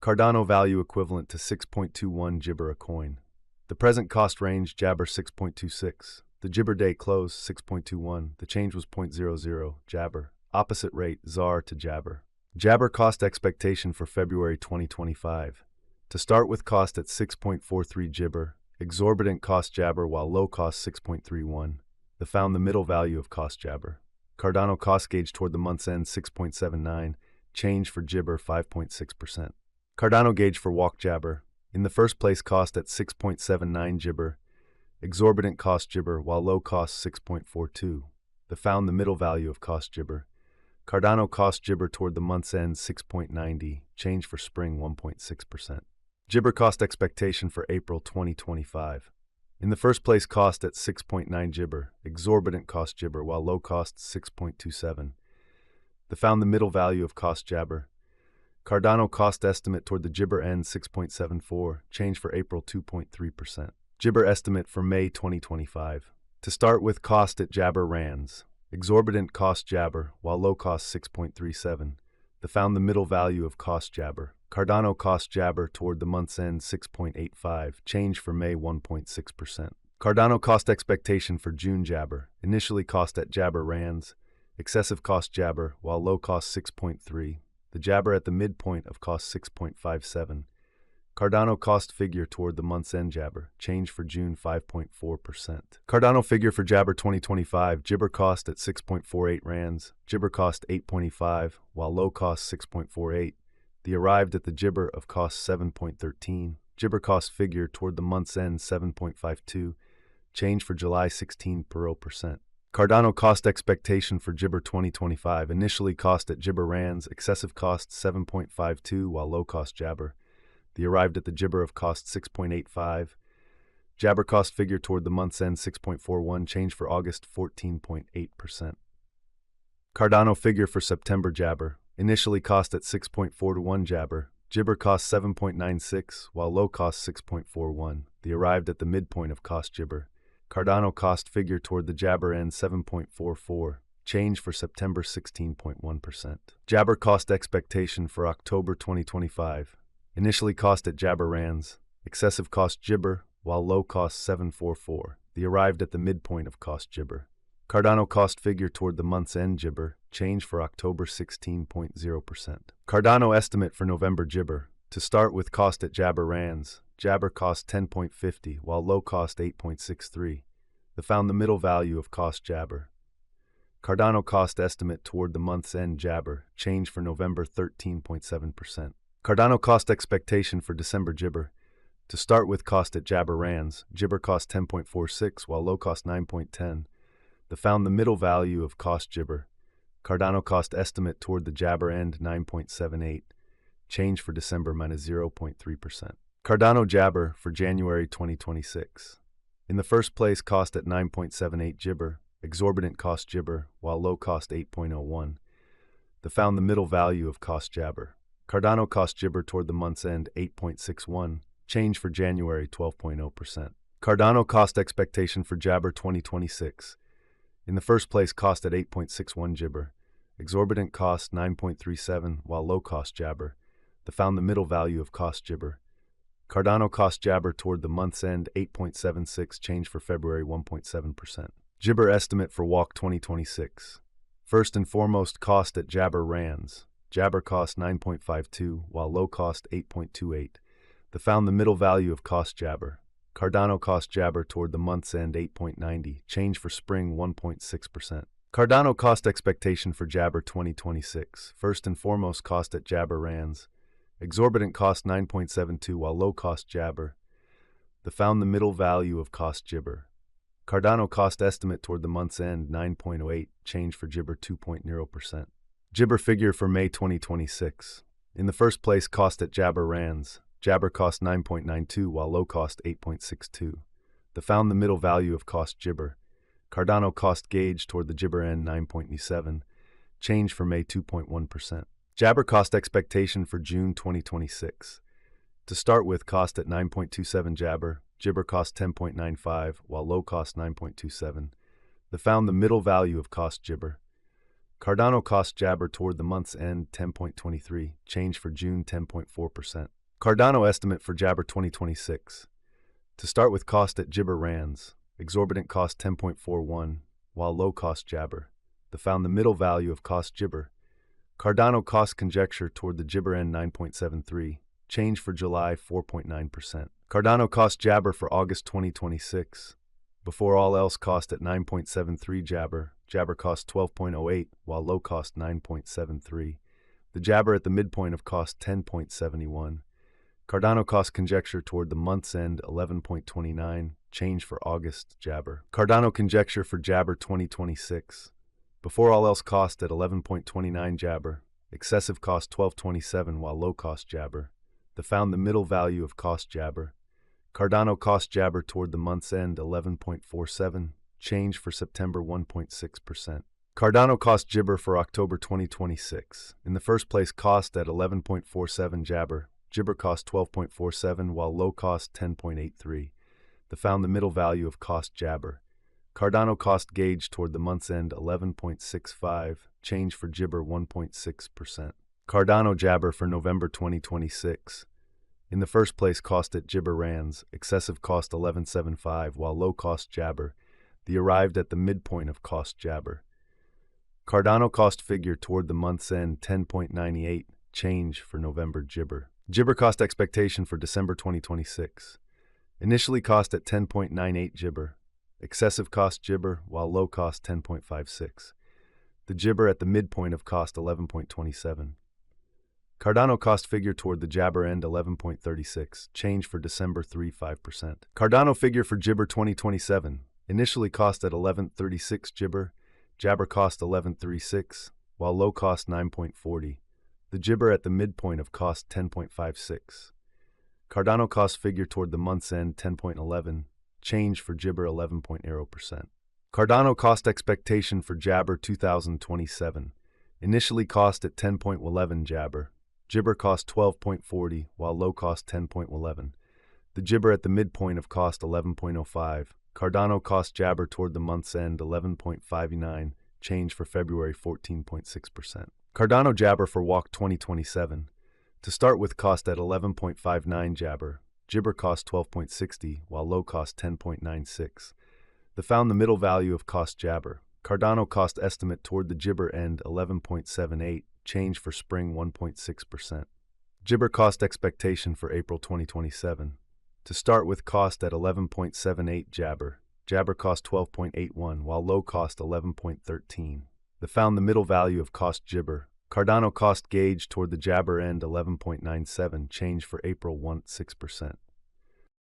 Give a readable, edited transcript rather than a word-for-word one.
Cardano value equivalent to 6.21 Jibber a coin. The present cost range Jabber 6.26. The Jibber day close 6.21. The change was 0.00 Jabber. Opposite rate ZAR to Jabber. Jabber cost expectation for February 2025. To start with cost at 6.43 Jibber. Exorbitant cost Jabber while low cost 6.31. The found the middle value of cost Jabber. Cardano cost gauge toward the month's end 6.79. Change for Jibber 5.6%. Cardano gauge for walk Jabber. In the first place cost at 6.79 Jibber. Exorbitant cost Jibber while low cost 6.42. The found the middle value of cost Jibber. Cardano cost Jibber toward the month's end 6.90. Change for spring 1.6%. Jibber cost expectation for April 2025. In the first place cost at 6.9 Jibber. Exorbitant cost Jibber while low cost 6.27. The found the middle value of cost Jabber. Cardano cost estimate toward the Jibber end 6.74, change for April 2.3%. Jibber estimate for May 2025. To start with cost at Jabber rands. Exorbitant cost Jabber, while low cost 6.37. The found the middle value of cost Jabber. Cardano cost Jabber toward the month's end 6.85, change for May 1.6%. Cardano cost expectation for June Jabber. Initially cost at Jabber rands. Excessive cost Jabber, while low cost 6.3. The Jabber at the midpoint of cost 6.57. Cardano cost figure toward the month's end Jabber, change for June 5.4%. Cardano figure for Jabber 2025, Jibber cost at 6.48 rands, Jibber cost 8.25, while low cost 6.48. The arrived at the Jibber of cost 7.13. Jibber cost figure toward the month's end 7.52, change for July 16%. Cardano cost expectation for Jibber 2025. Initially cost at Jibber rands, excessive cost 7.52 while low cost Jabber. The arrived at the Jibber of cost 6.85. Jabber cost figure toward the month's end 6.41, change for August 14.8%. Cardano figure for September Jabber. Initially cost at 6.41 Jabber. Jibber cost 7.96 while low cost 6.41. The arrived at the midpoint of cost Jibber. Cardano cost figure toward the Jabber end 7.44, change for September 16.1%. Jabber cost expectation for October 2025. Initially cost at Jabber rands, excessive cost Jibber, while low cost 744. The arrived at the midpoint of cost Jibber. Cardano cost figure toward the month's end Jibber, change for October 16.0%. Cardano estimate for November Jibber. To start with cost at Jabber rands. Jabber cost 10.50, while low cost 8.63. The found the middle value of cost Jabber. Cardano cost estimate toward the month's end Jabber, change for November 13.7%. Cardano cost expectation for December Jibber. To start with cost at Jabber rands, Jibber cost 10.46, while low cost 9.10. The found the middle value of cost Jibber. Cardano cost estimate toward the Jabber end 9.78, change for December minus 0.3%. Cardano Jabber for January 2026. In the first place cost at 9.78 Jibber, exorbitant cost Jibber, while low cost 8.01. The found the middle value of cost Jabber. Cardano cost Jibber toward the month's end 8.61, change for January 12.0%. Cardano cost expectation for Jabber 2026. In the first place cost at 8.61 Jibber, exorbitant cost 9.37, while low cost Jabber. The found the middle value of cost Jibber. Cardano cost Jabber toward the month's end 8.76, change for February 1.7%. Jibber estimate for walk 2026. First and foremost cost at Jabber rands. Jabber cost 9.52, while low cost 8.28. The found the middle value of cost Jabber. Cardano cost Jabber toward the month's end 8.90, change for spring 1.6%. Cardano cost expectation for Jabber 2026. First and foremost cost at Jabber rands. Exorbitant cost 9.72 while low cost Jabber. The found the middle value of cost Jibber. Cardano cost estimate toward the month's end 9.08, change for Jibber 2.0%. Jibber figure for May 2026. In the first place cost at Jabber rands. Jabber cost 9.92 while low cost 8.62. The found the middle value of cost Jibber. Cardano cost gauge toward the Jibber end 9.7, change for May 2.1%. Jabber cost expectation for June 2026. To start with cost at 9.27 Jabber, Jibber cost 10.95 while low cost 9.27. The found the middle value of cost Jibber. Cardano cost Jabber toward the month's end 10.23, change for June 10.4%. Cardano estimate for Jabber 2026. To start with cost at Jibber Rands, exorbitant cost 10.41, while low cost Jabber. Found the middle value of cost Jibber. Cardano cost conjecture toward the Jibber end 9.73, change for July 4.9%. Cardano cost Jabber for August 2026. Before all else cost at 9.73 Jabber. Jabber cost 12.08, while low cost 9.73. The Jabber at the midpoint of cost 10.71. Cardano cost conjecture toward the month's end 11.29, change for August Jabber. Cardano conjecture for Jabber 2026. Before all else cost at 11.29 Jabber. Excessive cost 12.27, while low cost Jabber. Found the middle value of cost Jabber. Cardano cost Jabber toward the month's end 11.47, change for September 1.6%. Cardano cost Jibber for October 2026. In the first place cost at 11.47 Jabber. Jibber cost 12.47, while low cost 10.83. Found the middle value of cost Jabber. Cardano cost gauge toward the month's end 11.65, change for Jibber 1.6%. Cardano Jabber for November 2026. In the first place cost at Jibber Rands, excessive cost 11.75, while low cost Jabber. Arrived at the midpoint of cost Jabber. Cardano cost figure toward the month's end 10.98, change for November Jibber. Jibber cost expectation for December 2026. Initially cost at 10.98 Jibber. Excessive cost Jibber, while low cost 10.56. The Jibber at the midpoint of cost 11.27. Cardano cost figure toward the Jabber end 11.36, change for December 3.5%. Cardano figure for Jibber 2027. Initially cost at 11.36 Jibber. Jabber cost 11.36, while low cost 9.40. The Jibber at the midpoint of cost 10.56. Cardano cost figure toward the month's end 10.11, change for Jibber 11.0%. Cardano cost expectation for Jabber 2027. Initially cost at 10.11 Jabber. Jibber cost 12.40, while low cost 10.11. The Jibber at the midpoint of cost 11.05. Cardano cost Jabber toward the month's end 11.59, change for February 14.6%. Cardano Jabber for Walk 2027. To start with cost at 11.59 Jabber. Jibber cost 12.60, while low cost 10.96. Found the middle value of cost Jabber. Cardano cost estimate toward the Jibber end 11.78, change for spring 1.6%. Jibber cost expectation for April 2027. To start with cost at 11.78 Jabber. Jabber cost 12.81, while low cost 11.13. Found the middle value of cost Jibber. Cardano cost gauge toward the Jabber end 11.97, change for April 1.6%.